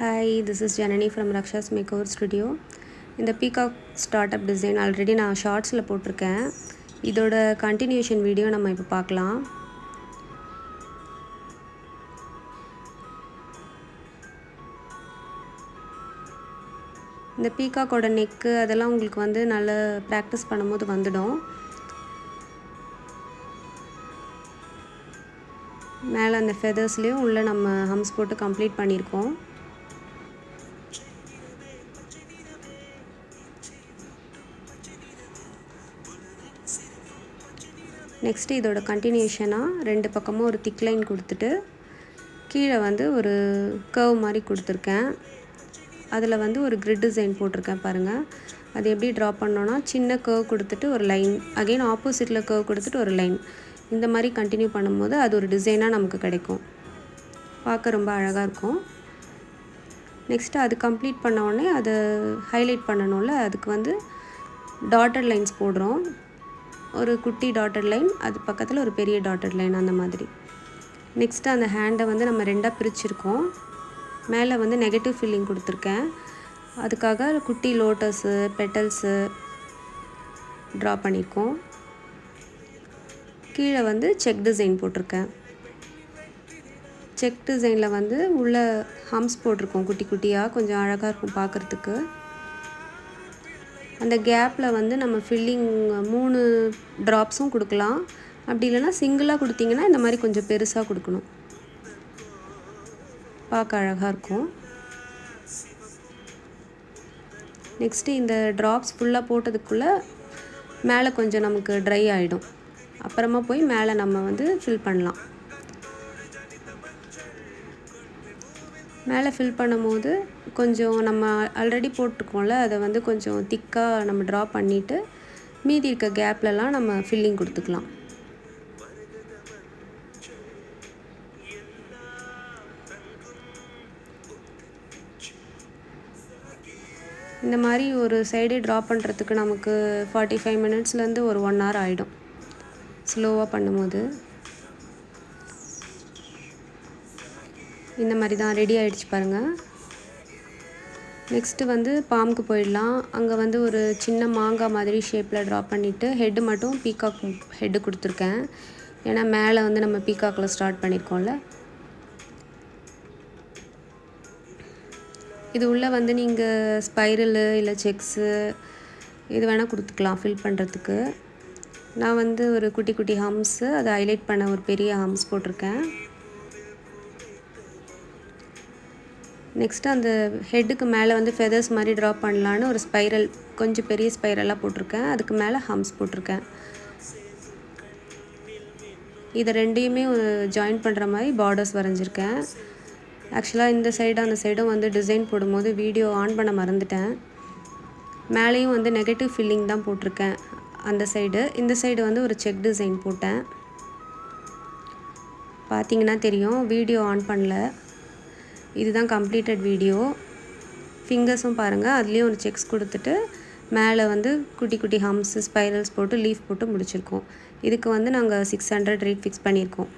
Hi, this is Janani from Raksha's Makeover Studio. இந்த peacock start up design already நான் ஷார்ட்ஸில் போட்டிருக்கேன். இதோட கண்டினியூஷன் வீடியோ நம்ம இப்போ பார்க்கலாம். இந்த பீகாக்கோட நெக்கு அதெல்லாம் உங்களுக்கு வந்து நல்ல ப்ராக்டிஸ் பண்ணும்போது வந்துடும். மேலே அந்த ஃபெதர்ஸ்லேயும் உள்ளே நம்ம ஹம்ஸ் போட்டு கம்ப்ளீட் பண்ணியிருக்கோம். நெக்ஸ்ட்டு இதோட கண்டினியூஷனாக ரெண்டு பக்கமும் ஒரு திக் லைன் கொடுத்துட்டு கீழே வந்து ஒரு கர்வ் மாதிரி கொடுத்துருக்கேன். அதில் வந்து ஒரு கிரிட் டிசைன் போட்டிருக்கேன் பாருங்கள். அது எப்படி ட்ரா பண்ணோன்னா சின்ன கர்வ் கொடுத்துட்டு ஒரு லைன், அகெயின் ஆப்போசிட்டில் கர்வ் கொடுத்துட்டு ஒரு லைன், இந்த மாதிரி கண்டினியூ பண்ணும்போது அது ஒரு டிசைனாக நமக்கு கிடைக்கும். பார்க்க ரொம்ப அழகாக இருக்கும். நெக்ஸ்ட்டு அது கம்ப்ளீட் பண்ண உடனே அதை ஹைலைட் பண்ணணும்ல, அதுக்கு வந்து டாட்டட் லைன்ஸ் போடுறோம். ஒரு குட்டி டாட்டட் லைன், அது பக்கத்தில் ஒரு பெரிய டாட்டட் லைன், அந்த மாதிரி. நெக்ஸ்ட்டு அந்த ஹேண்டை வந்து நம்ம ரெண்டாக பிரிச்சுருக்கோம். மேலே வந்து நெகட்டிவ் ஃபில்லிங் கொடுத்துருக்கேன். அதுக்காக குட்டி லோட்டஸு பெட்டல்ஸு ட்ரா பண்ணியிருக்கோம். கீழே வந்து செக் டிசைன் போட்டிருக்கேன். செக் டிசைனில் வந்து உள்ள ஹம்ஸ் போட்டிருக்கோம் குட்டி குட்டியாக, கொஞ்சம் அழகாக இருக்கும் பார்க்குறதுக்கு. அந்த கேப்பில் வந்து நம்ம ஃபில்லிங் 3 ட்ராப்ஸும் கொடுக்கலாம். அப்படி இல்லைனா சிங்கிளாக கொடுத்திங்கன்னா இந்த மாதிரி கொஞ்சம் பெருசாக கொடுக்கணும், பார்க்க அழகாக இருக்கும். நெக்ஸ்ட்டு இந்த ட்ராப்ஸ் ஃபுல்லாக போட்டதுக்குள்ளே மேலே கொஞ்சம் நமக்கு ட்ரை ஆகிடும். அப்புறமா போய் மேலே நம்ம வந்து ஃபில் பண்ணலாம். மேலே ஃபில் பண்ணும்போது கொஞ்சம் நம்ம ஆல்ரெடி போட்டிருக்கோம்ல, அதை வந்து கொஞ்சம் திக்காக நம்ம ட்ரா பண்ணிவிட்டு மீதி இருக்க கேப்லலாம் நம்ம ஃபில்லிங் கொடுத்துக்கலாம். இந்த மாதிரி ஒரு சைடு ட்ரா பண்ணுறதுக்கு நமக்கு 45 மினிட்ஸ்லேருந்து ஒரு 1 hour ஆகிடும் ஸ்லோவாக பண்ணும்போது. இந்த மாதிரி தான் ரெடி ஆகிடுச்சு பாருங்கள். நெக்ஸ்ட்டு வந்து பாம்புக்கு போயிடலாம். அங்கே வந்து ஒரு சின்ன மாங்காய் மாதிரி ஷேப்பில் ட்ரா பண்ணிவிட்டு ஹெட்டு மட்டும் பீகாக் ஹெட்டு கொடுத்துருக்கேன். ஏன்னா மேலே வந்து நம்ம பீகாக்கில் ஸ்டார்ட் பண்ணியிருக்கோம்ல. இது உள்ளே வந்து நீங்கள் ஸ்பைரலு இல்லை செக்ஸு இது வேணால் கொடுத்துக்கலாம் ஃபில் பண்ணுறதுக்கு. நான் வந்து ஒரு குட்டி குட்டி ஹம்ஸு அதை ஹைலைட் பண்ண ஒரு பெரிய ஹம்ஸ் போட்டிருக்கேன். நெக்ஸ்ட்டு அந்த ஹெட்டுக்கு மேலே வந்து ஃபெதர்ஸ் மாதிரி ட்ரா பண்ணலான்னு ஒரு ஸ்பைரல், கொஞ்சம் பெரிய ஸ்பைரலாக போட்டிருக்கேன். அதுக்கு மேலே ஹம்ஸ் போட்டிருக்கேன். இதை ரெண்டையுமே ஜாயின் பண்ணுற மாதிரி பார்டர்ஸ் வரைஞ்சிருக்கேன். ஆக்சுவலாக இந்த சைடு அந்த சைடும் வந்து டிசைன் போடும்போது வீடியோ ஆன் பண்ண மறந்துட்டேன். மேலேயும் வந்து நெகட்டிவ் ஃபில்லிங் தான் போட்டிருக்கேன் அந்த சைடு. இந்த சைடு வந்து ஒரு செக் டிசைன் போட்டேன். பார்த்தீங்கன்னா தெரியும், வீடியோ ஆன் பண்ணல. இதுதான் கம்ப்ளீட்டட் வீடியோ. ஃபிங்கர்ஸும் பாருங்கள், அதுலேயும் ஒரு செக்ஸ் கொடுத்துட்டு மேலே வந்து குட்டி குட்டி ஹம்ஸு ஸ்பைரல்ஸ் போட்டு லீஃப் போட்டு முடிச்சிருக்கோம். இதுக்கு வந்து நாங்கள் 600 ரேட் ஃபிக்ஸ் பண்ணியிருக்கோம்.